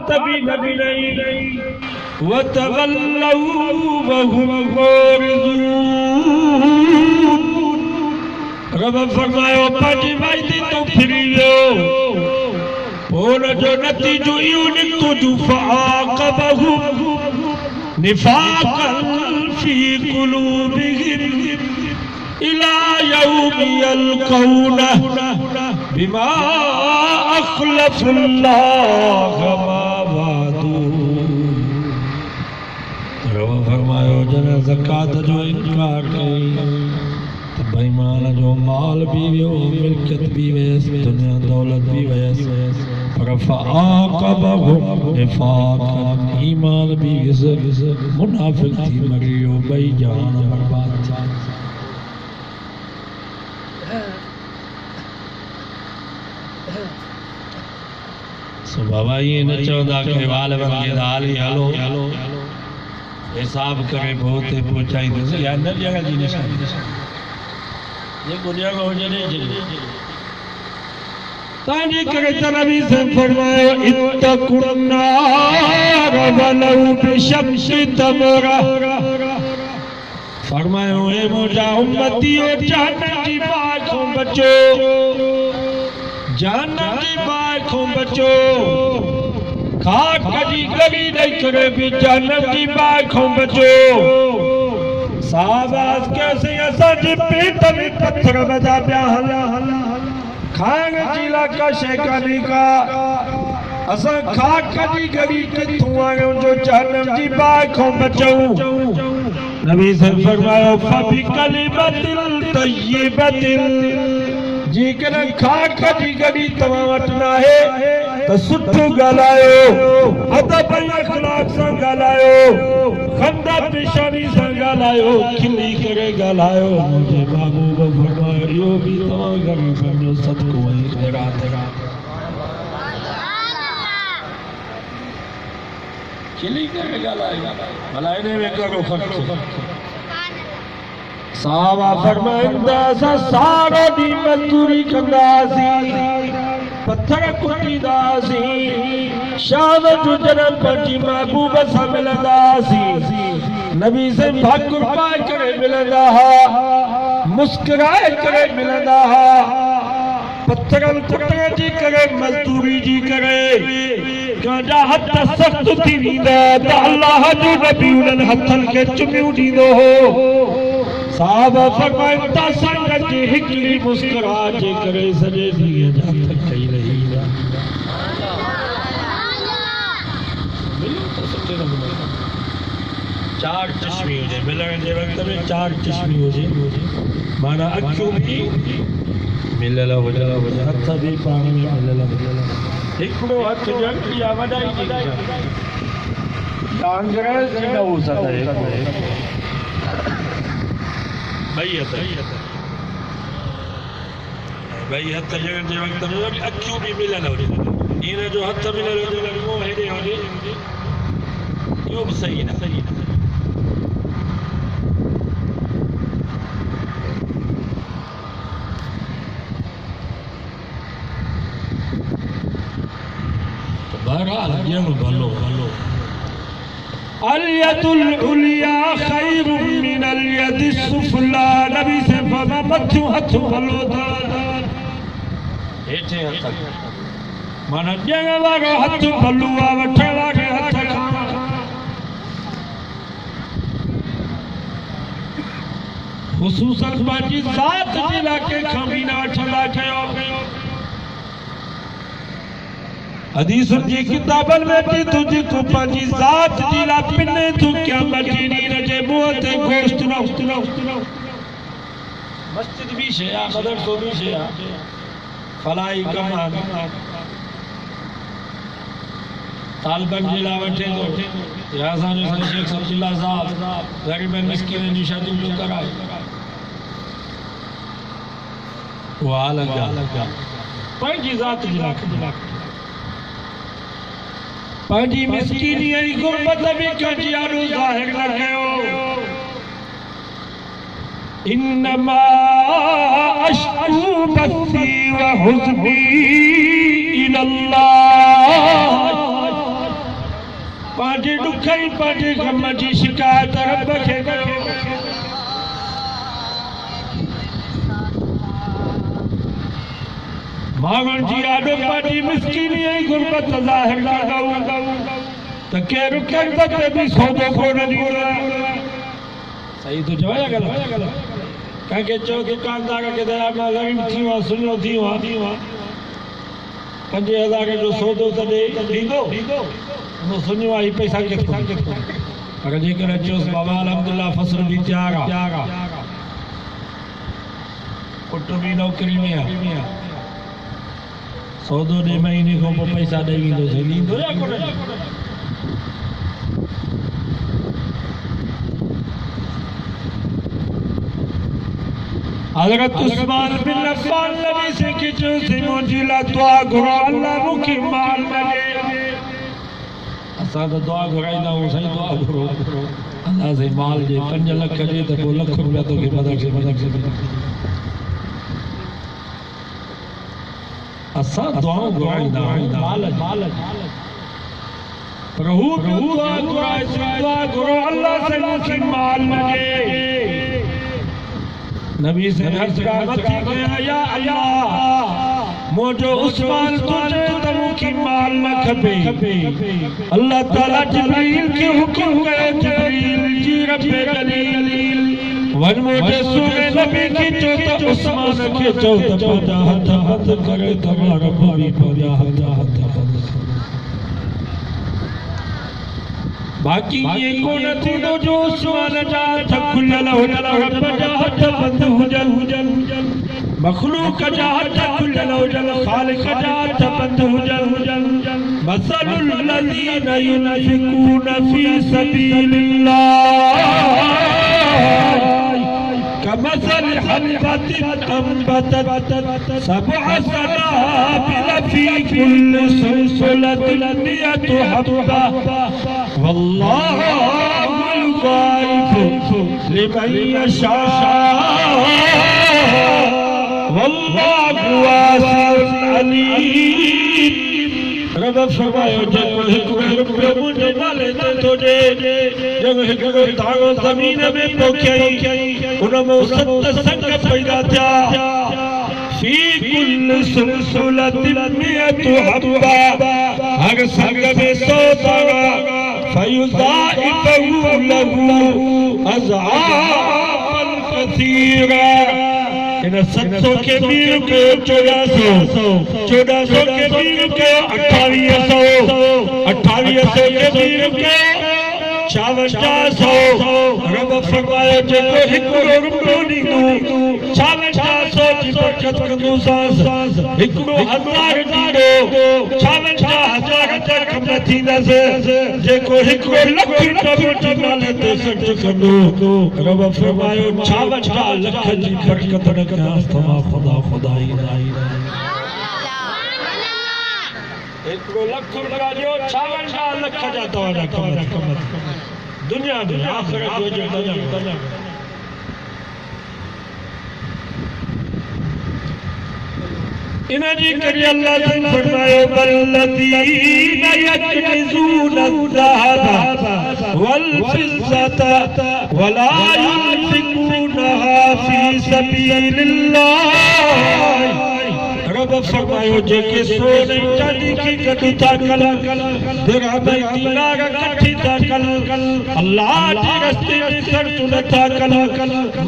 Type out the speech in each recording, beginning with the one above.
मुखातबी नबी नहीं वतवल्लौ वहुम मुरिदून। रब फरमायो पंहिंजी वाइदी तो फिरियो पोइ जो नतीजो इहो निकितो जो फआक़बहुम निफाक़न फी क़ुलूबिहिम इला यौमि यल्क़ौनहु बिमा अख़लफ़ुल्लाह मा वअदू। रब फरमायो जन ज़कात जो इनकार कई तो बेईमान जो माल भी वियो मिल्कियत भी वयसि दुनिया दौलत भी वयसि पर फआक़बहुम निफाक़न ईमान भी वियसि मुनाफ़िक़ थी मरियो ॿई जहान बर्बाद थिया। सो बाबा ये न चवंदा कि वाल वंगे हाली हलो हिसाब करे बहुते पहुचाईंदुसि या न जगह जी निशानी जेको जगह हुजे ॾिजे। तंहिंजे करे त नबी से फरमायो इत्तक़ुन नार वलौ बिशक्कि तमरा। फरमायो हे मुंहिंजा उम्मतियो जहन्नम जी बाहि खां बचो जहन्नम जी बाहि खां बचो। खाक जी गरी ॾेई करे बि जहन्नम जी बाहि खां बचो। साहबाज़ कैसे असांजे पेट में पत्थर बजा पिया हलनि खाइण जी लाइ शइ कान्हे का असां खाक जी गरी किथूं आहियूं जो जहन्नम जी बाहि खां बचूं। नबी से फरमायो फबिकलिमतिन तय्यिबतिन जी करे खाक जी गरी तव्हां वटि न आहे त सुठो ॻाल्हायो अदब ऐं अख़लाक़ सां ॻाल्हायो खंदा पेशानी सां ॻाल्हायो खिली करे ॻाल्हायो। मुंहिंजे महबूब फरमायो इहो बि तव्हां ग़रीबनि जो सदको ऐं ख़ैरात आहे। खिली करे ॻाल्हायो भला इन में कहिड़ो फ़र्क़ु। साहबा फरमाईंदा असां सारो ॾींहुं मज़दूरी कंदासीं पत्थर कुटींदासीं शाम जो जॾहिं पंहिंजी महबूब सां मिलंदासीं नबी से भाकुर पाए करे मिलंदा हा मुस्कुराए करे मिलंदा हा पत्थरनि कुटण जी करे मज़दूरी जी करे कंहिंजा हथ सख़्त थी वेंदा त अल्लाह जो नबी उन्हनि हथनि खे चुमियूं ॾींदो हो। साहबा फरमाइनि था संगत जी हिकिड़ी मुस्कुराहट जे करे सॼे ॾींहं जा थकई रही चार चश्मी हुजे मिलण जे वक़्त में चार चश्मी हुजे माना अखियूं बि मिलियल हुजनि हथ बि पाण में मिलियल हुजनि हिकिड़ो हथ ॼण या वॾाई जी अंग्रेज़ न हो सघे भई हथ ॼण जे वक़्त में अखियूं बि मिलियल हुजनि इन जो हथ मिलियल हुजे मुंहुं हेॾे हुजे इहो बि सही न सही न। बहरहाल ॼण भलो भलो अल-यदुल उलिया खैरुम मिनल यदिस सुफला। नबी से फरमा मथियों हथ भलो हेठे हथ माना ॼण वारो हथ भलो आहे वठण वारे हथ खां ख़ुसूसन पंहिंजी ज़ात जे लाइ कंहिंखां बि न वठंदा कयो। हदीसुनि जी किताबनि में बि तूं जेको पंहिंजी ज़ात जी लाइ पिने तूं क़यामत जे ॾींहं जे मुंहं ते गोश्त न मस्जिद भी शे मदरसो भी शे फलाई कम तालबन जिला वठे तो या असांजो शेख अब्दुल्ला साहब गरीब मिस्किन जी शादी जो कराए वो अलग पंहिंजी ज़ात जी लाइ पंहिंजी मिस्किनी ऐं गुरबत भी कंहिंजी आॾो ज़ाहिर न कयो। इन्नमा अश्कू बस्सी व हुज़्नी इलल्लाह। पांजे दुखई पांजे गम जी शिकायत रब खे कयो मांगण जी आडो पांजी मिस्किनी ऐं गुरबत ज़ाहिर कंदो त के रुकण ते भी सौदो कोन ॾींदो सही तो जवाब गलत कंहिंखे चयो दुकानदार खे दया मां ग़रीब थी वियो सुञो थी वियो 5000 जो सौदो त ॾींदो उन सुञो आहे पैसा किथां अगर जेकर चयोसि बाबा अलहमदुलिल्लाह फसल भी तैयार आहे पुट भी नौकरी में आहे सौदो ॾे महीने खां पोइ पैसा ॾेई वेंदोसीं ॾींदो या कोन हज़रत उस्मान बिन अफ़्फ़ान नबी से किचो से मुंहिंजी लाइ दुआ घुरो अल्लाह मूंखे माल न ॾे असां त दुआ घुराईंदा आहियूं साईं दुआ घुरो अल्लाह से माल ॾे 5 लख ॾे त पोइ लख रुपया तोखे मदद असां दुआऊं घुराईंदा आहियूं माल पर हू दुआ घुरो अल्लाह से मूंखे माल न ॾे नबी से अर्ज थी गया या अल्लाह मोजो उस्मान तुझे त मूंखे माल न खपे अल्लाह ताला जिब्रील खे हुकुम कयो जिब्रील जी रब्बे जलील वन मोजे सुने नबी खे चो त उस्मान खे चो त पंहिंजा हथ बंद करे तमारो भी पंहिंजा हथ बंद बाकी ये कोन थींदो जो उस्मान जा हथ खुलियल हुजन रब जा हथ बंद हुजन मखलूक जा हथ खुलियल हुजन खालिक जा हथ बंद हुजन मसलुल लज़ीना युनफिकून फी सबीलिल्लाह कमसल हब्बतिन अंबतत सबअ सनाबिल फी कुल्लि सुलसलतिन मिअतु हब्बा वल्लाहु युज़ाइफु लिमन यशा वल्लाहु वासिउन अलीम रब फरमायो जेको हिकु रुपयो मुंहिंजे नाले ते थो ॾे जब हिकिड़ो दाणो ज़मीन में पोखियई उन में 7 संग पैदा थिया फी कुल्लि सुलसलतिन मिअतु हब्बा हर संग में 100 दाणा फयुज़ाइफहु लहू अज़आफ़न कसीरा इन 700 के बीर के 1400 के बीर के 2800 के बीर के 5500 रब फरमायो जेको हिकिड़ो रुपयो ॾींदो 5500 जी बरकत कंदोसांसि हिकिड़ो 1000 ॾींदो 55000 ते कम थींदसि जेको हिकिड़ो लख रुपयो नाले ते ख़र्च कंदो रब फरमायो 55 लख जी बरकत न कयांसि तव्हां खुदा ई हिकिड़ो लख रुपया ॾियो 56 लख जा तव्हांजा कम दुनिया में आखिरत जो इन जी करे अल्लाह ने फरमायो बल्लदीना यकनिज़ून अज़्ज़हब वल फिज़्ज़ता वला युनफिकूनहा फी सबीलिल्लाह रब फरमायो जेके सोने चांदी की गॾु था कनि दिरहम दीनार इकट्ठी था कनि अल्लाह जे रस्ते में ख़र्च नथा कनि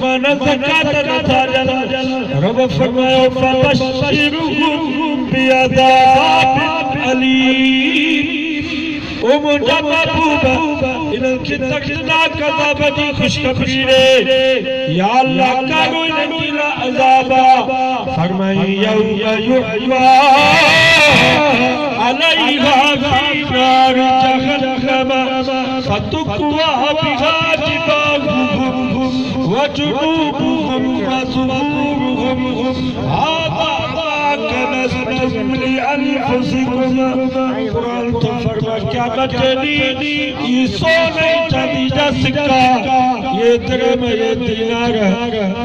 मन ज़कात नथा ॾियनि रब फरमायो फबश्शिरहुम बिअज़ाबिन अलीम ओ मुंहिंजा महबूब इन्हनि खे दर्दनाक अज़ाब जी ख़ुशख़बरी ॾे या अल्लाह करो इन्हनि जे लाइ अज़ाब फरमाई यौम युहवा अलैहा फी नार जहन्नम फतुक्वा बिहा जिबाहुहुम वजुनूबुहुम वज़ुहूरुहुम हाज़ा मा कनज़्तुम लिअन्फुसिकुम कुरान तो फरमा क्या बचनी ये सोने चांदी का सिक्का ये दिरहम ये दीनार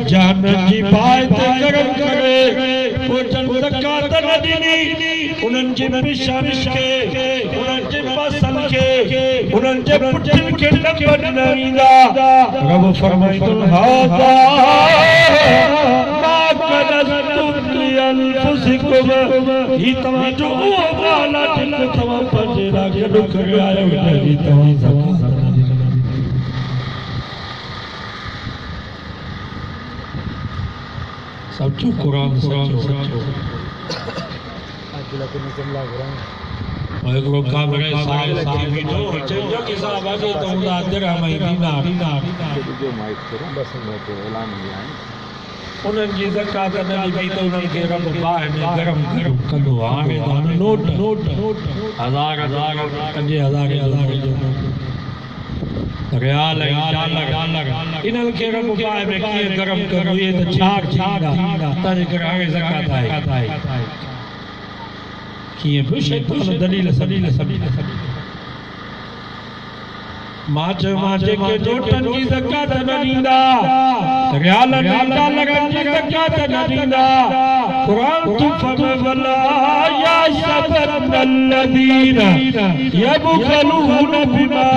जहन्नम जी पाए ते गरम करे वो जन ज़कात न ॾिनी उन्हनि जे पेशान खे उन्हनि जे पासन खे उन्हनि जे पुठियुनि खे न ॾिना वेंदा रब फरमाईंदो हाज़ा मा कनज़्तुम लिअनफुसिकुम ही तव्हां जो उहो माल आहे जेको तव्हां पंहिंजे लाइ गॾु करे आया आहियो तव्हां ज़कात सच्चो कुरान सच्चो एगो काम रे सारे सारे वीडियो चेंजो के साहब आगे तो उदा दिरहम दीनार जो माइक करो बस मैं तो ऐलान किया है उन्हनि जी ज़कात न ॾिबी त उन्हनि खे रब बाहि में गरम कंदो हाणे नोट हज़ार पंजे हज़ारे जो रियाल डॉलर इन्हनि खे रब बाहि में कीअं गरम कंदो इहे त छा तंहिंजे करे हाणे ज़कात आहे कीअं बि शैतान दलील सभी मां जेके नोटनि जी ज़कात न ॾींदा रियालनि डॉलरनि जी ज़कात न ॾींदा क़ुरान तू फरमावला या शबनल्लज़ीना यबखलून बिमा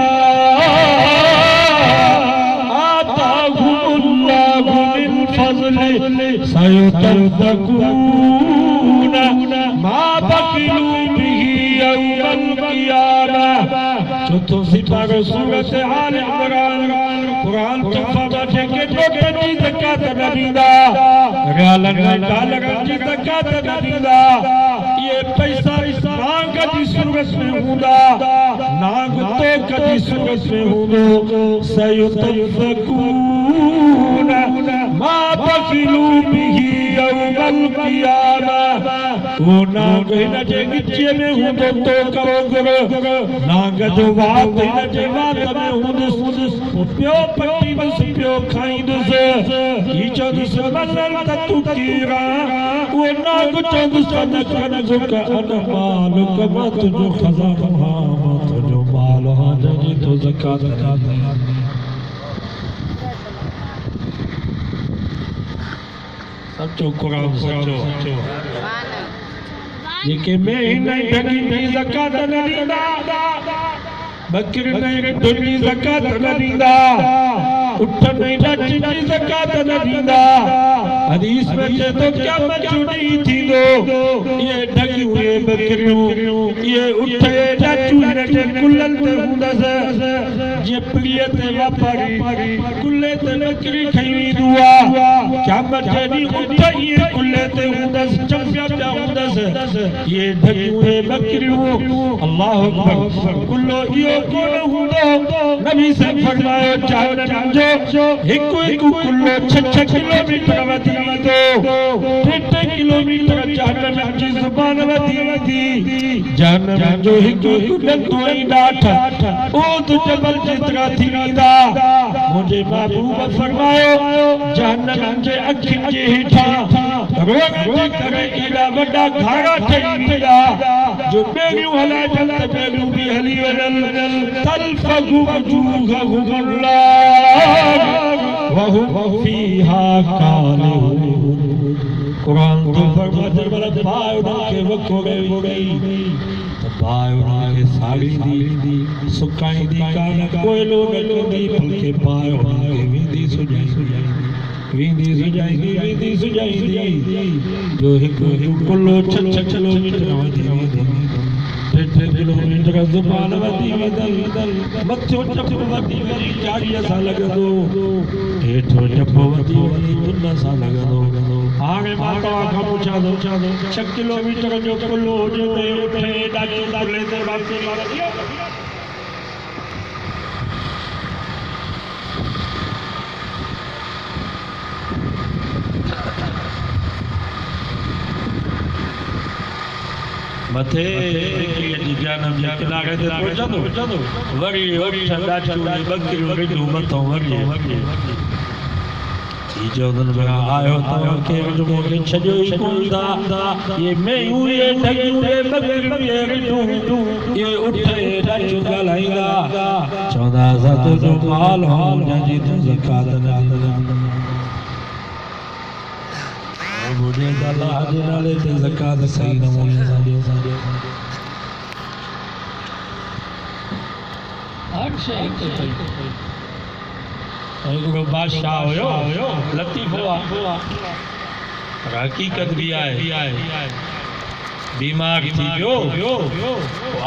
आताहुमुल्लाहु मिन फज़लिहि सयुतज़क्कून मा बखिलू बिही यौमल क़ियामह चौथों सिपारो सूरत आल इमरान कुरान तो फरमा जेके नोटनि जी ज़कात न ॾींदा रियालनि डॉलरनि जी ज़कात न ॾींदा ये पैसा नांग जी सूरत में हूंदा नांग तोक जी सूरत में हूंदो सयुतज़क्कून मा बखिलू बिही यौमल क़ियामह वो नांग हिन जे गिचे में हूंदो तो करो नांग जो वात हिन जे वात में हूंदुसि पियो पटींदुसि पियो खाईंदुसि ही चवंदुसि मलर त तूं कीरा उहो नांग चवंदुसि न कनज़ुक अन मालुक मां तुंहिंजो खज़ानो हां मां तुंहिंजो माल हां जंहिंजी तो ज़कात सच्चो कुरान सच्चो जेके में हिन ढगी जी ज़कात न ॾींदा बकरी नहीं दुनी ज़कात न ॾींदा उठ नहीं नच जी ज़कात न ॾींदा हदीस में चए तो क़यामत जो ॾींहुं थींदो ये ढगियूं ये बकरियूं ये उठ ये नचूं हिन जे कुलनि ते हूंदसि जीअं पीढ़ीअ ते वापारी कुल्हे ते बकरी खई वेंदो आहे क़यामत जे ॾींहुं उठ इहे कुल्हे ते हूंदसि चंपिया पिया हूंदसि ये ढगियूं ये बकरियूं अल्लाह अकबर कुल्हो इहो कोन हूंदो नबी से फरमायो जहन्नम जो हिकु कुल्हो 6 किलोमीटर वधी वेंदो 3 किलोमीटर जहन्नम जी ज़ुबान वधी जहन्नम जो हिकु ॾंदो ऐं ॾाठ ऊद जबल जेतिरा थी वेंदा मुंहिंजे महबूब फरमायो जहन्नम जे अखियुनि जे हेठां रोग जे करे एॾा वॾा घाड़ा ठही वेंदा जो ॿेड़ियूं हलाइजनि त ॿेड़ियूं बि हली वञनि तल्फ़ज़ु वजूहहुम अल्लाह वहुम फ़ीहा कालिहून कुरान तो फरमाते वाला पायो के वकोड़े वई त पायो के साड़ी दी सुकाई दी कान कोयलो न कंदी फलके पायो के विंदी सुजाई जो हिकु कुल्लो 6 किलोमीटर वधी 3 किलोमीटर ज़ुबान वधी मथियो चप वधी 40 सां लॻंदो हेठो चप वधी तुन सां लॻंदो हाणे मां तव्हां खां पुछां थो 6 किलोमीटर जो कुल्लो हुजे त उठे ॾाढो कुल्ले ते वापसी मथे जी जानम जे किनारे ते पहुचंदो वरी ठंडा बकरियूं रिढूं मथों वरी चौधन में आयो तो के जो मोके छजो ही कुंदा ये मैं हूँ ये ठगी ये बकरी ये रिटू ये उठे रच गलाइंदा 14 सात जो माल हो जी तू ज़कात ना मुझे अल्लाह जे नाले ते ज़कात सही नमूने सां ॾियो हिकिड़ो बादशाह हुयो लतीफ़ हुआ हकीकत भी आहे बीमार थी वियो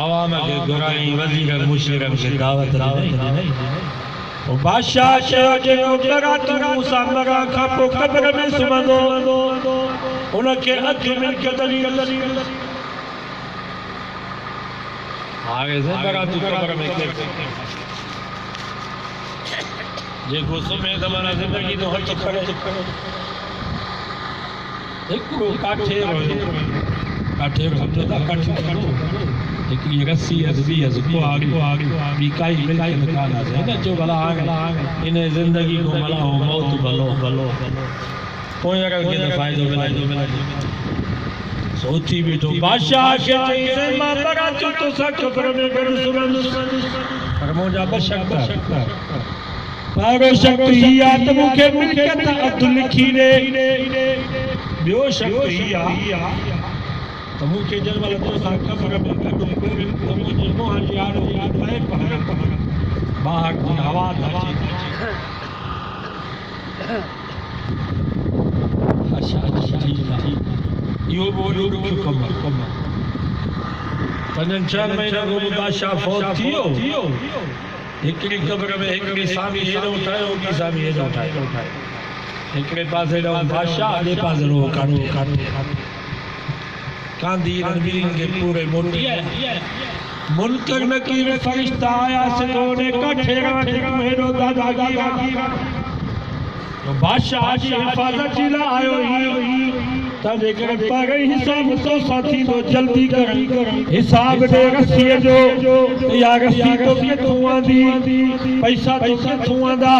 आवाम खे घुराई वज़ीर मुशरफ खे दावत ॾिनई बादशाह चयो जेको बरातूं सां मरा खां पोइ क़ब्र में सुम्हंदो उनखे अधु मिल्कियत ॾिनी हाणे बरातूं क़ब्र में जेको सुम्हे त माना ज़िंदगी जो हथ खड़े हिकिड़ो काठेरो सम्झो था काठेरो हिकिड़ी रस्सी ॿी कुहाड़ी काई मिल्कियत कान आहे हिन जो भला हाणे इन ज़िंदगी को भला हो मौत भलो पोइ अगरि कंहिंखे फ़ाइदो मिले सोची बीठो बादशाह खे चई मां बरातूं तोसां क़ब्र में गॾु सुम्हंदुसि पर मुंहिंजा ॿ शर्त पारो शर्त ही आ त मूंखे मिल्कियत अधु लिखी ॾे ॿियो शर्त ही आ त मूंखे जंहिं महिल तोसां क़ब्र में गॾु त मुंहिंजे मुंहं जी आड़ो पए ॿाहिरि जी हवा इहो ॾुखियो कमु 5-6 महीना खां बादशाह फौत थी वियो हिकिड़ी क़ब्र में हिकिड़ी सामी हेॾो ठाहियो ॿी सामी हेॾो ठाहियो हिकिड़े पासे ॾांहुं बादशाह ॿिए पासे ॾांहुं कांधी रणवीरनि खे पूरे मोटी मुनकर नकीर फरिश्ता आया सिधो ने काठेरा हेॾो दादागिरी बादशाह जी हिफ़ाज़त जी लाइ आयो ही तंहिंजे करे पहिरीं हिसाब तोसां थींदो जल्दी कर हिसाब ॾे रसीअ जो इहा रसी तोखे थूंदी पैसा तोखे थूंदा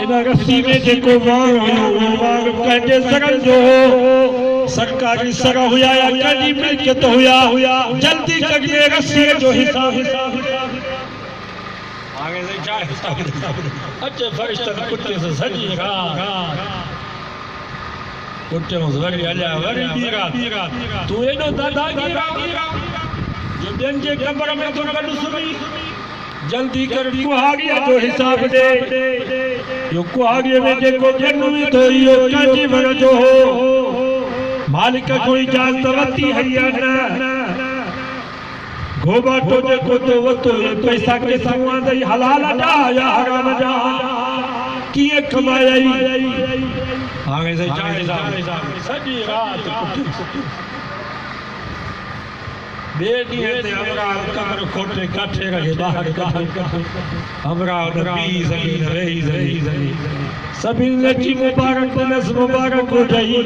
इन रसी में जेको वार हुयो उहो वार कंहिंजे सरनि जो हो सरकारी सर हुया या कंहिंजी मिल्कियत हुया जल्दी करिए रसीअ जो हिसाब आगे से छा हिसाब अचे फरिश्तनि कुते से सॼी रात कुटियों वरी हलिया वरी ॿी रात तूं एॾो दादागिरी जो ॿियनि जे क़ब्र में तो गॾु सुम्ही जल्दी कर कुहाड़ीअ जो हिसाब ॾे इहो कुहाड़ीअ में जेको ॼनु थो इहो कंहिंजी मन जो हो मालिक को इजाज़त वरिती हई न घोबाटो जेको तो वतो पैसा किथां आंदई हलाल जा या हराम जा कीअं कमायई हाणे से सॼी रात ॿिए ॾींहं ते हमरा क़ब्र खोटे काठे रहे ॿाहिरि हमरा उन पी सघी न रही सघी सभिनि अची मुबारक ॾेई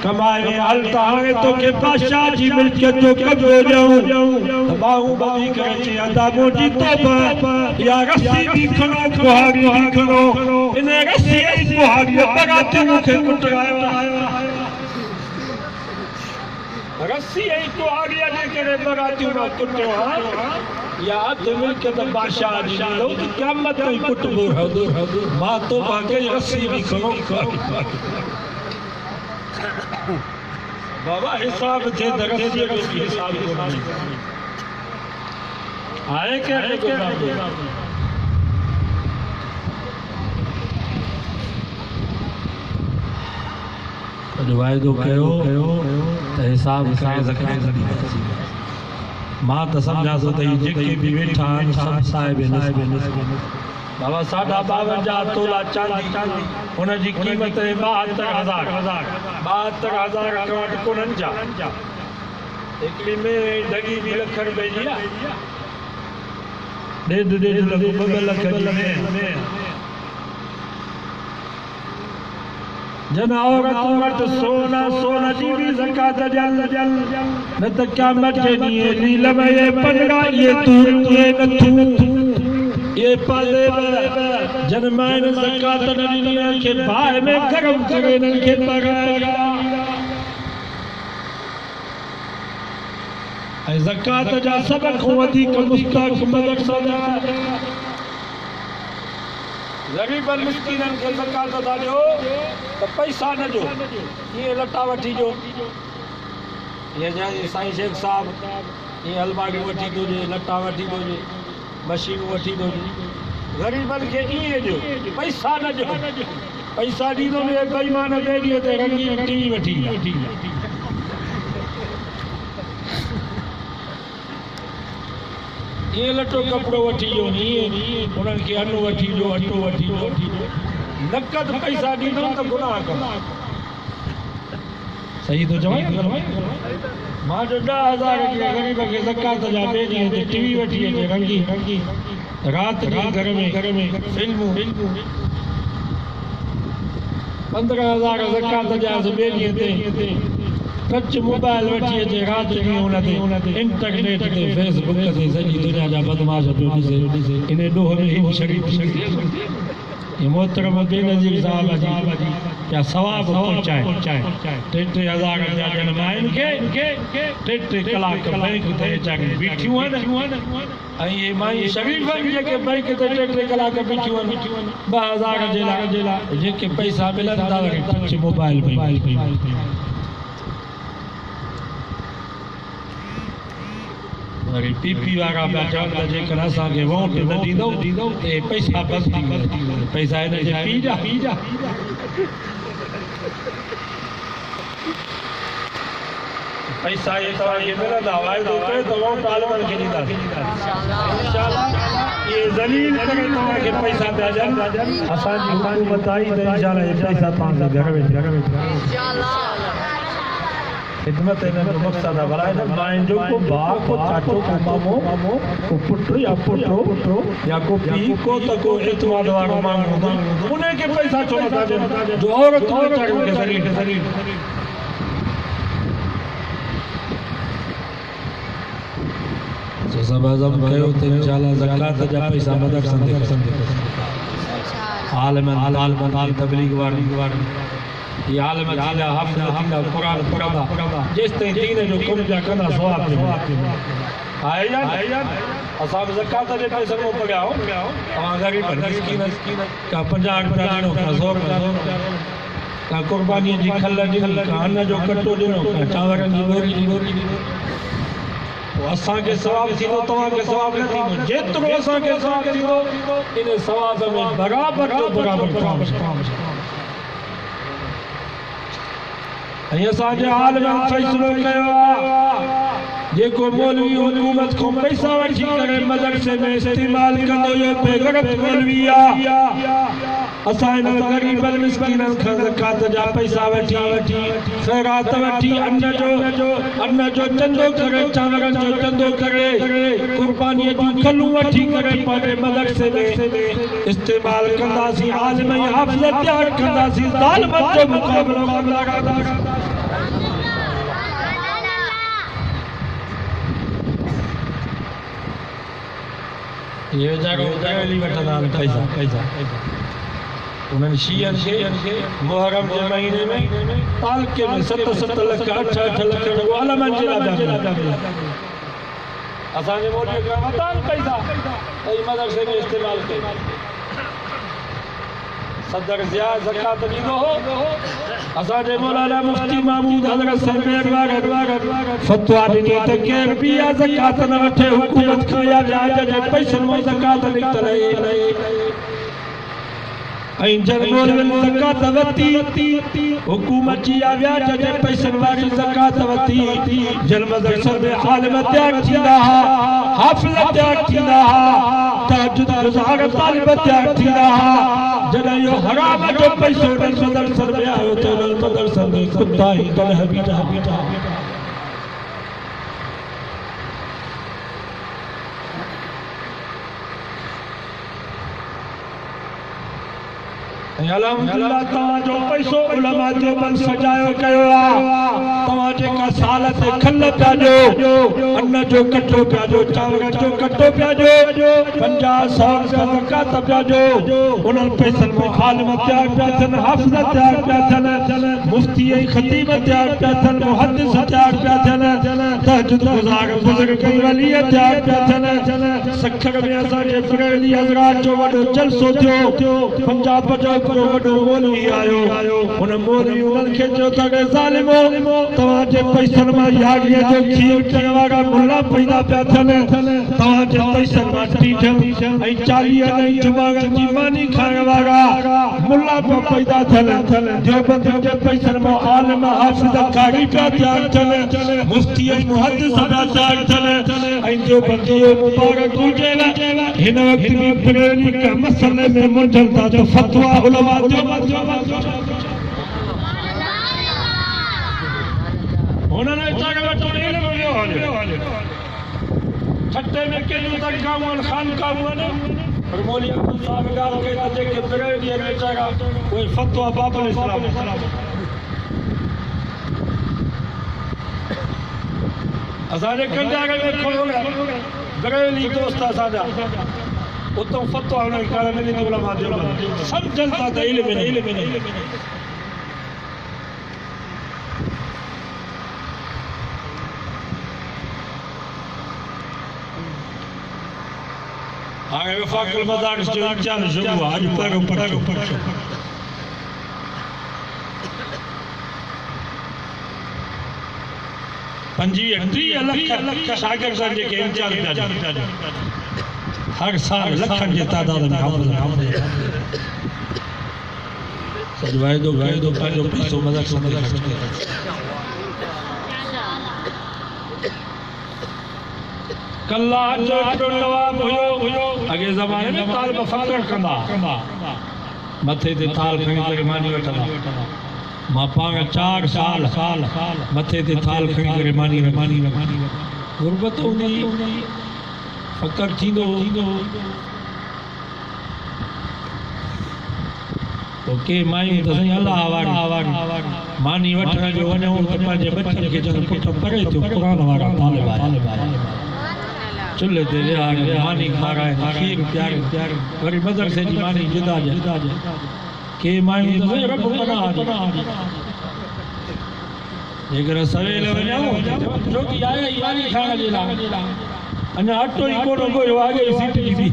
कमाए हल त हाणे तोखे बादशाह जी मिल्कियत जो कब्ज़ो ॾियूं त ॿाहूं ॿधी करे अचे अदा मुंहिंजी तौबा इहा रस्सी बि खणो कुहाड़ी बि खणो इन रस्सीअ जी कुहाड़ीअ बरातियूं मूंखे कुटरायो रस्सी ऐं कुहाड़ीअ जे करे बरातियूं न कुटियो या अधु मिल्कियत बादशाह जी ॾींदो त क़यामत ताईं कुटबो रहंदो मां तौबा कई रस्सी बि खणो बाबा हिसाब थिए त रस्सीअ जो बि हिसाब कोन्हे आहे के वाइदो कयो त हिसाब करे ज़कात ॾींदासीं मां त सम्झां थो त जेके बि वेठा आहिनि सभु साहिब बाबा 52 तोला चांदी हुनजी क़ीमत 72,000 अकाउंट कोन्हनि जा हिकिड़ी में दगी 2 लख रुपए जी आहे 1.5 लख 2 लख जी जन औरत वट सोना जी भी ज़कात जल न त क़यामत जे ॾींहुं नीलम ये पनगा ये तू ये न तू ये पाले जनमाइन ज़कात न ॾिनी के बाहि में गरम करे न के पगाया ऐं ज़कात जा सब खां वधीक मुस्तहक़ मक़सद ग़रीबन मिस्कीनन के ज़कात था ॾियो त पैसा न ॾियो ये लटा वठी ॾियो ये साईं शेख साहब ये अलमारी वठी थो ॾिए लटा वठी थो ॾिए मशीनूं वठी थो ॾिए ग़रीबन खे ईअं ॾियो पैसा न ॾियो पैसा ॾींदो न बेईमान ॿिए ॾींहं ते रंगीन टीवी वठी ये लटो कपड़ो वठी ॾियो ईअं उन्हनि खे अनु वठी ॾियो अटो वठी ॾियो नक़द पैसा ॾींदो त गुनाह कंदो सही तो जवाब मां जो 10,000 ग़रीब खे ज़कात जा ॿिए ॾींहं ते टीवी वठी अचे रंगी राति ॾींहुं घर में फिल्मूं 15,000 ज़कात जा ॿिए ॾींहं ते टच मोबाइल वठी अचे राति ॾींहुं हुन ते इंटरनेट ते फेसबुक ते सॼी दुनिया जा बदमाश पियो ॾिसे इन ॾोह में हिन शरीफ़ ये मोहतरम बेनज़ीर साहब जी क्या सवाब पहुंचाए 3,000 जा जनमाइन के 3 कलाक बैंक ते अचाके बीठियूं आहिनि ऐं ये माई शरीफ़नि जेके बैंक ते 3 कलाक बीठियूं आहिनि 2,000 जे लाइ जेके पैसा मिलनि था वरी टच मोबाइल पे वरी पीपी वारा पिया चवनि त जेकर असांखे वोट न ॾींदो ते पैसा बंदि थी वेंदा पैसा हिन जे पी जा पैसा ये तव्हांखे मिलंदा वाइदो करे त वोट आलमनि खे ॾींदासीं इंशाअल्लाह ये ज़लील करे तव्हांखे पैसा पिया ॾियनि असांजी हुकूमत आई त इंशाअल्लाह ये पैसा तव्हांखे घर में इंशाअल्लाह खिदमत में मकसद है बड़ा है माइन जो को बाप को चाचो को मामो को पुत्र या पुत्रो या को पी को तो को एतमाद वाला मांगो उन्हें के पैसा छोड़ा था जो औरत के शरीर सब आज़म कयो ते इंशाअल्लाह ज़कात जा पैसा मदद संदे आलम तबलीग वाली ये आलम थींदा हाफ़िज़ थींदा क़ुरान पढ़ंदा जेसिताईं दीन जो कमु पिया कंदा सवाब आहे यार असां बि ज़कात जे पैसनि में पढ़िया तव्हां ग़रीब मिस्कीन का 50 रुपया ॾिनो का 100 रुपया का क़ुर्बानीअ जी खल ॾिनी का अन्न जो कटो ॾिनो का चांवरनि जी बोरी ॾिनी असांखे सवाब थींदो तव्हांखे सवाब न थींदो जेतिरो असांखे सवाब थींदो इन सवाब में बराबरि काम ऐं असांजे आलम फ़ैसिलो कयो आहे जेको मौलवी हुकूमत खां पैसा वठी करे मदरसे में इस्तेमाल कंदो इहो बेग़ैरत मौलवी आहे असां हिन ग़रीबनि मिस्कीननि खां ज़कात जा पैसा वठी ख़ैरात वठी अन्न जो चंदो करे चांवरनि जो चंदो करे क़ुर्बानीअ जूं खलूं वठी करे पंहिंजे मदरसे में इस्तेमाल कंदासीं आलिम ऐं हाफ़िज़ तयारु कंदासीं ज़ालिमनि जो मुक़ाबिलो कंदासीं ये जागो दयाली वठंदा पैसा उन्हनि शीयनि खे मुहर्रम जे महीने में तालके में 7 लाख 8 लाख आलमनि जे लाइ असांजे मौलवी खे वतान पैसा ऐं मदरसे में इस्तेमाल कयो सदर ज़िया ज़कात ॾींदो हो असांजे मौलाना मुफ्ती महमूद हज़रत साहिब फतवा ॾिनी त केर बि ज़कात न वठे हुकूमत खां या ॿिया जे पैसनि मां ज़कात निकितल ऐं जन मौलवियुनि ज़कात वरिती हुकूमत जी या व्याज जे पैसनि वारी ज़कात वरिती जन मदरसे में आलिम तयारु थींदा हुआ हाफ़िज़ तयारु थींदा हुआ तहज्जुद गुज़ार तालिब तयारु थींदा हुआ जॾहिं इहो हराम जो पैसो उन्हनि मदरसनि में आयो त उन्हनि मदरसनि में कुता ई कॾहिं बीठा अल्हम्दुलिल्लाह तव्हांजो पैसो उलमा जो मन सजायो कयो तव्हां जेका साल ते खल पिया ॾियो अन्न जो कटो पिया ॾियो चांवर जो कटो पिया ॾियो 50-100 ज़कात पिया ॾियो उन्हनि पैसनि में आलिम तयार पिया थियनि हाफ़िज़ तयार पिया थियनि मुफ्ती ऐं ख़तीब तयार पिया थियनि मुहद्दिस तयार पिया थियनि तहज्जुद गुज़ार बुज़ुर्ग ऐं वली तयार पिया थियनि सखर में असांजे बरेली हज़रात जो वॾो जलसो थियो पंजाब जो हिकिड़ो वॾो मौलवी आयो हुन मौलवी उन्हनि खे चयो त ज़ालिमो तव्हांजे पैसनि मां यागीअ जो खीर पीअण वारा मुल्ला पैदा पिया थियनि तव्हांजे पैसनि मां टीठल ऐं 40 ऐं जुमागनि जी मानी खाइण वारा मुल्ला पिया पैदा थियनि देवबंदियुनि जे पैसनि मां आलिम हाफ़िज़ कारी पिया तयार थियनि मुफ्ती ऐं मुहद्दिस पिया तयार थियनि ऐं देवबंदी मुबारक हुजे हिन वक़्त बि बरेली के मसले में मुंझल था जो फतवा उलमा उन्होंने छठे में केॾियूं तक गांव खान कावन और मौलवी अब्दुल साहब गाल के जेके बरेली में चागा कोई फतवा बाबुल इस्लाम असांजे कंडागल में खोयो बरेली दोस्त असांजा उतो फतवा उन्हनि करण में उलमा जो सब जनता त इल्म नहीं हाणे वफ़ाक़ुल मदारिस जो इम्तिहान शुरू आहे अॼु पहिरियों परचो 25-30 लख शागिर्दनि जेके इम्तिहान पिया ॾियनि हर साल लखनि जे तादाद में सॼो वाइदो पंहिंजो पैसो मदरसे में ख़र्च करे कल्ला जो हिकिड़ो नवाब हुयो अॻे ज़माने में तालिब फ़ख्र कंदा मथे ते थाल खणी करे मानी वठंदा मां पाण 4 साल मथे ते थाल खणी करे मानी गुरबत हूंदी फ़ख्र थींदो तो के मायूं त साईं अलाह वारी मानी वठण जो वञूं त पंहिंजे बचनि खे चवनि पुट पढ़े थियो क़ुरान वारा तालिब चुल्हे ते विहा मानी खाराए खीर प्यारे वरी मदरसे जी मानी जुदा के मायूं त साईं रब पनाह जेकर सवेल वञूं छोकी आहे ई मानी खाइण जे लाइ अञा अटो ई कोन ॻोयो अॻे सीट जी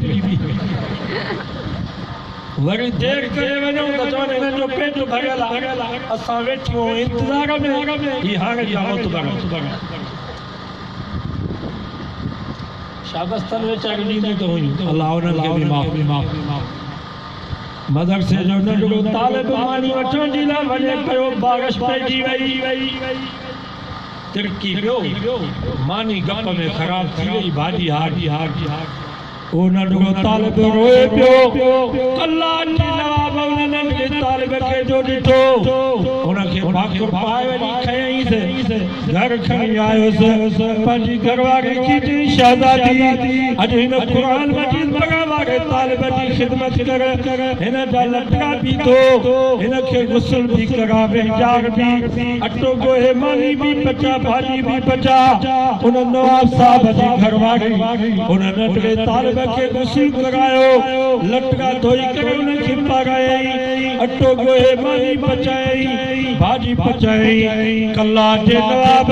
वरी देर करे वञूं त चवनि हिननि जो पेट भरियल आहे असां वेठियूं इंतज़ार में ही हाणे जी मोतबर शाबस्तन वेचारी ॾींदी त हुयूं अलाह उन्हनि खे बि माफ़ मदरसे जो नंढड़ो तालिब मानी वठण जी लाइ वञे पियो बारिश पइजी वई तिरकी पियो मानी गप में ख़राब थी वई भाॼी हार ओ नंढड़ो तालिब रोए पियो कल्ला नवाब उन्हनि तालिब खे जो ॾिठो उनखे भाकुर पाए वञी खयईंसि घर खणी आयोसि पंहिंजी घरवारी की शहज़ादी अॼु हिन क़ुरान मजीद पढ़ण वारे तालिब जी ख़िदमत कर हिन जा लटका बि धो हिनखे गुस्ल बि करावे जार बि अटो ॻोहे मानी बि पचा भाॼी बि पचा उन नवाब साहब जी घरवारी उन नंढड़े तालिब के गुस्ल करायो लटका धोई करे उनखे पाराई अटो ॻोहे मानी पचाई भाॼी पचाई कल्ला जे नवाब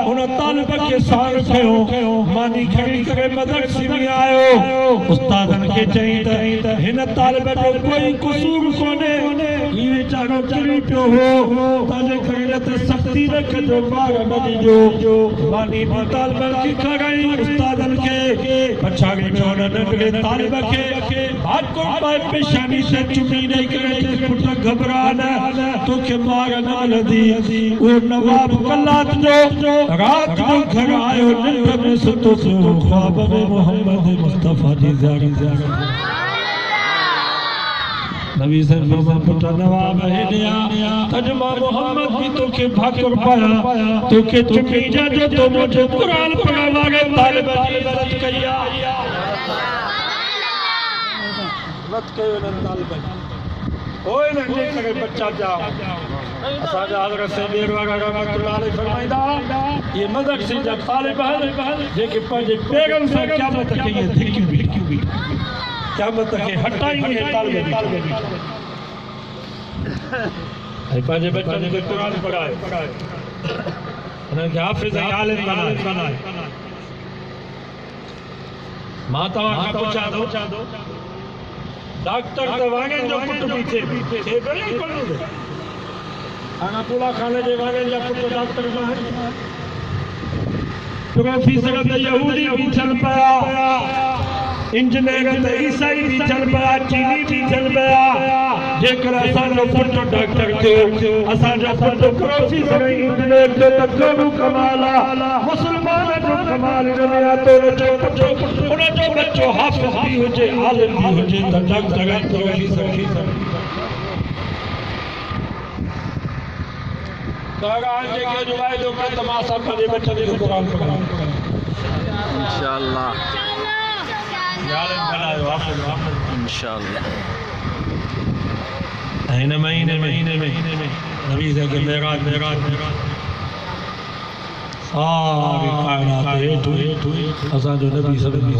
उन तालिब खे साण कयो मानी खणी करे मदरसे में आयो उस्तादनि खे चई त हिन तालिब जो कोई कसूर कोन्हे ही वीचारो किरी पियो हो तव्हांजे करे न त सख़्ती न कजो ॿार न ॾिजो मानी बि तालिब खे खाराई उस्तादनि खे पछाड़ी पियो न नंढड़े तालिब खे भाकुर पाए पेशानी से चुमी ॾेई करे पुट घबरा न तोखे मार न मिलंदी उहो नवाब कलात जो रात जो घर आयो निंड में सुतो पियो ख्वाब में मोहम्मद मुस्तफा जी ज़ारी नबी सल्लल्लाहु पुट नवाब हेॾिया तजमा मोहम्मद भी तोखे भाकुर पाया तोखे चुमी जा जो तो मुझे कुरान पढ़ण वारे तालिब जी इज़त कई आहे मत कयो न तालिब कोई न जे करे बच्चा जाओ असांजा हज़रत सैयद वारा रहमतुल्लाह अलैहि फरमाईंदा ये मदरसे जा तालिब आहिनि जेके पंहिंजे पेरनि सां क़यामत खे इहे धिकियूं बि क़यामत खे हटायूं इहे तालिब ऐं पंहिंजे बच्चनि खे क़ुर पढ़ाए उन्हनि खे हाफ़िज़ ऐं आलिम बनाए मां तव्हां खां पुछां थो डॉक्टर त वाङनि जो पुट बि थिए भले कोन आनापुला खाने जे वाङनि जा पुट डॉक्टर न आहिनि प्रोफेसर त यहूदी बि थियनि पिया इंजीनियर त ईसाई बि थियनि पिया चीनी बि थियनि पिया जेकर असांजो पुट डॉक्टर थियो असांजो पुट प्रोफेसर इंजीनियर थियो त कहिड़ो कमाल आहे मुस्लमान जो कमाल इन में आहे तो उनजो बच्चो हाफ़िज़ बि हुजे आलिम बि हुजे त डॉक्टर ऐं प्रोफेसर क़ुरान जेके जो वाइदो कयो त मां असां पंहिंजे बच्चनि खे क़ुरान पढ़ाऊं इंशाअल्लाह इंशाअल्लाह हिन महीने में नबी के मेराज सारी कायनात हेठि असांजो नबी सभिनी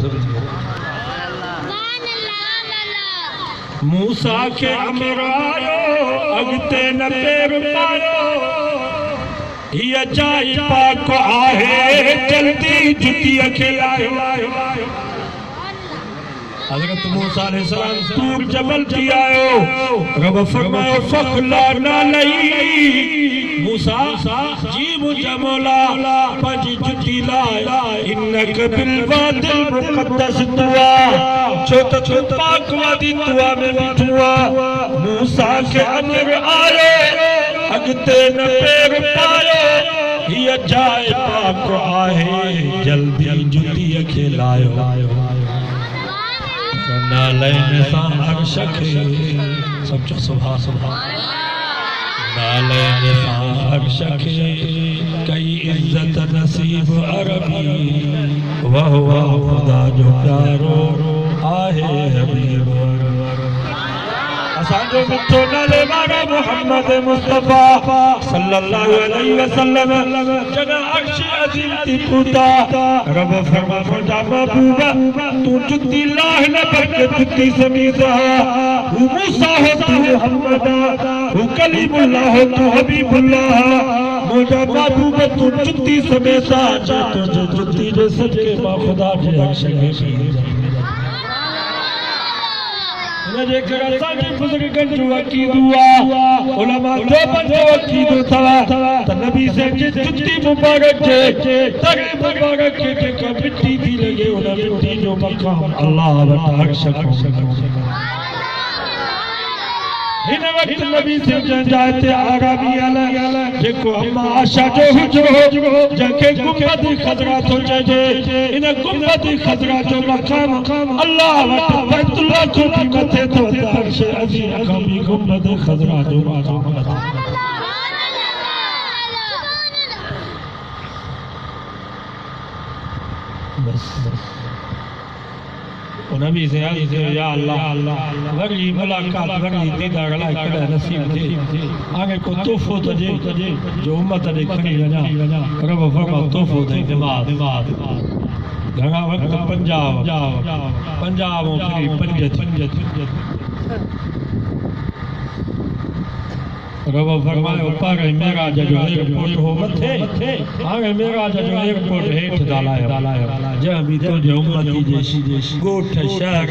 मूसा खे अमर आयो अॻिते न पेर पायो हीअ जाइ पाक आहे जल्दी जुतीअ खे लायो हज़रत मूसा अलैहिस्सलाम तूर जबल थी आयो रब फरमायो फखलाना लई मूसा जी मुंहिंजा मौला पंहिंजी जुती लाए इन्नक बिल वादिल मुक़द्दस तुआ छो त तूं पाक वादी तुआ में बीठो आहे मूसा खे अमर आयो अॻिते न पेर पायो हीअ जाइ पाक आहे जल्दी जुतीअ खे लायो नालैन सां अर्श खे सचो सुभान नालैन सां अर्श खे कई इज्जत नसीब अरबी वाह वाह खुदा जो प्यारो आहे हबीब असांजो मिठो नाले वारा मोहम्मद मुस्तफा सल्लल्लाहु अलैहि वसल्लम जॾहिं अर्श अज़ीम थी पहुता रब फरमायो मुंहिंजा महबूब तूं जुती लाहि न बल्कि जुती समीत हू मूसा हो तू मुहम्मद हू कलीमुल्लाह हो तू हबीबुल्लाह मुंहिंजा महबूब तूं जुती समेत तुंहिंजे जुती जे सदके मां ख़ुदा जे अर्श खे जे कर असांजे बुज़ुर्गनि जो अक़ीदो आहे उलमा जो पंहिंजो अक़ीदो अथव त नबी से जुती मुबारक जे तरे मुबारक खे जेका मिट्टी थी लॻे उन मिट्टी जो मक़ाम अल्लाह वटि अर्श हिन वक्त नबी से जंजाते आरामी अला जेको अम्मा आशा जो हुजरो जंहिंखे गुंबद खज़रा थो चइजे इन गुंबद खज़रा जो मक़ाम अल्लाह वटि बैतुल्लाह जो बि मथे थो अर्श अज़ीम खां बि गुंबद खज़रा जो मक़ाम बस नबी से या अल्लाह वरी मुलाकात वरी दीदार लाइ कॾहिं नसीब थिए आगे को तोहफ़ो त ॾे जो उम्मत ॾे खणी वञा रब फरमायो तोहफ़ो अथई दिमाग़ घणा वक़्त पंजाब ऐं पंज रब फरमायो पर मेराज जो एयरपोर्ट हो मथे हाणे मेराज जो एयरपोर्ट हेठि डालायो जंहिं बि तुंहिंजे उम्मती जेसी ॻोठ शहर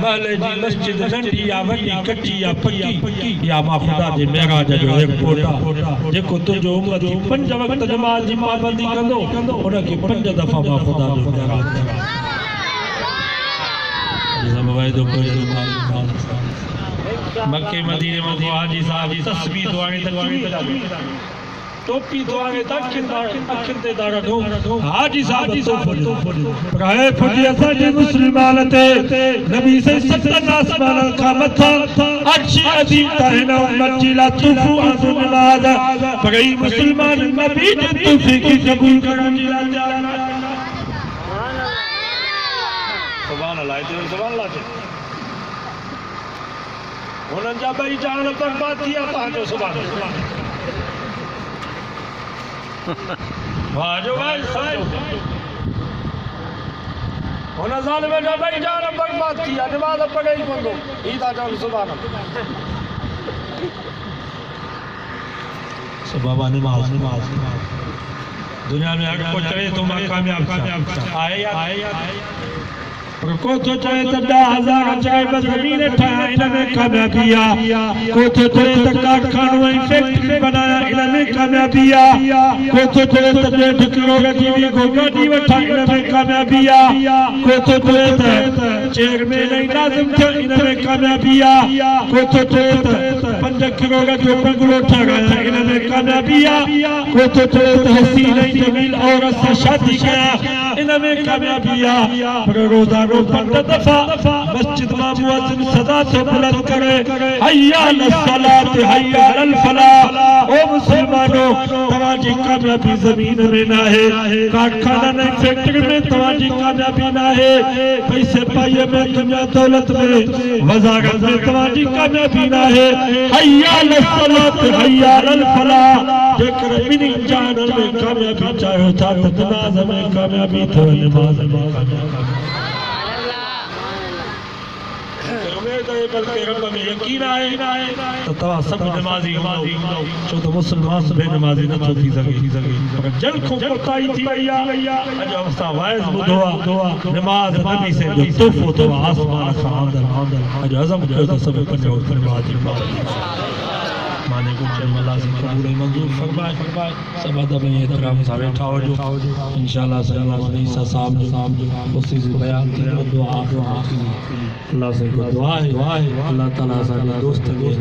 महले जी मस्जिद नंढी या वॾी कची या पकी या मां ख़ुदा जे मेराज जो एयरपोर्ट आहे जेको तुंहिंजो उम्मती 5 वक़्त नमाज़ जी पाबंदी कंदो उनखे 5 दफ़ा मां ख़ुदा जो मेराज मक्के मदीने में हाजी साहब तस्बीह दुआएं टोपी दुआएं अखिंदे दारा दो हाजी साहब तोहफ़ो प्राए फुजी असांजे मुस्लमान ते नबी से 70 आसमान का मथा अर्श अज़ीम ताहिन उम्मत जी ला तुफु अज़ुनाद बगई मुस्लमान नबी जे तौफीक कबूल करण जी ला सुभान अल्लाह सुभान अल्लाह उन्हनि जा ॿई जान बर्बाद थी विया तव्हांजो सुभाणे वाह जो भाई साईं हुन ज़ालिम जा ॿई जान बर्बाद थी विया निमाज़ पढ़े ई पवंदो ही था चवनि सुभाणे बाबा निमाज़ दुनिया में हर को चढ़े तो मां कामयाब आए पर को तो चाहे तो 10,000 चाहे बस ज़मीन ठाया इनमें कामयाबी आ को तो चाहे तो कारखानो ऐं फैक्ट्री बनाया इनमें कामयाबी आ को तो चाहे तो 1.5 करोड़ जी गाड़ी वठा इनमें कामयाबी आ को तो चाहे तो चेयरमैन ऐं नाज़िम थियो इनमें कामयाबी आ को तो चाहे तो 5 करोड़ जो बंगलो ठाराया इनमें कामयाबी आ को तो चाहे तो हसीन ऐं जमील औरत सां शादी कया इनमें कामयाबी आ पर रोज़ानो 15 दफ़ा मस्जिद मां मुअज्जिन सदा तो बुलंद करे हय्या अलस्सलात हय्या अल फलाह ओ मुसलमानो तवाजी कामयाबी ज़मीन में ना है कारखाना नहीं फैक्ट्री में तवाजी कामयाबी ना है पैसे पाइए में दुनिया दौलत में वज़ारत में तवाजी कामयाबी ना है हय्या अलस्सलात हय्या अल फलाह जेकर बिनी जान में कामयाबी चाहो था तो नमाज में कामयाबी तो नमाज में बल्कि रब में यकीन आए तो तवा सब नमाजी छो तो मुसलमान बेनमाजी न थी सके पर जल को कोताई थी भैया अज अवसा वाइज बुधवा नमाज नबी से जो तोहफो तो आसमान का आंदल अज अज़म को तो सब पंजो नमाजी माने को मलाज़िम कबूल मंजूर फरमाए सब अदब में एहतराम सा बैठा हो जो इंशाअल्लाह सल्लल्लाहु अलैहि वसल्लम जो उसी बयान की दुआ अल्लाह से दुआ है अल्लाह ताला सा दोस्त के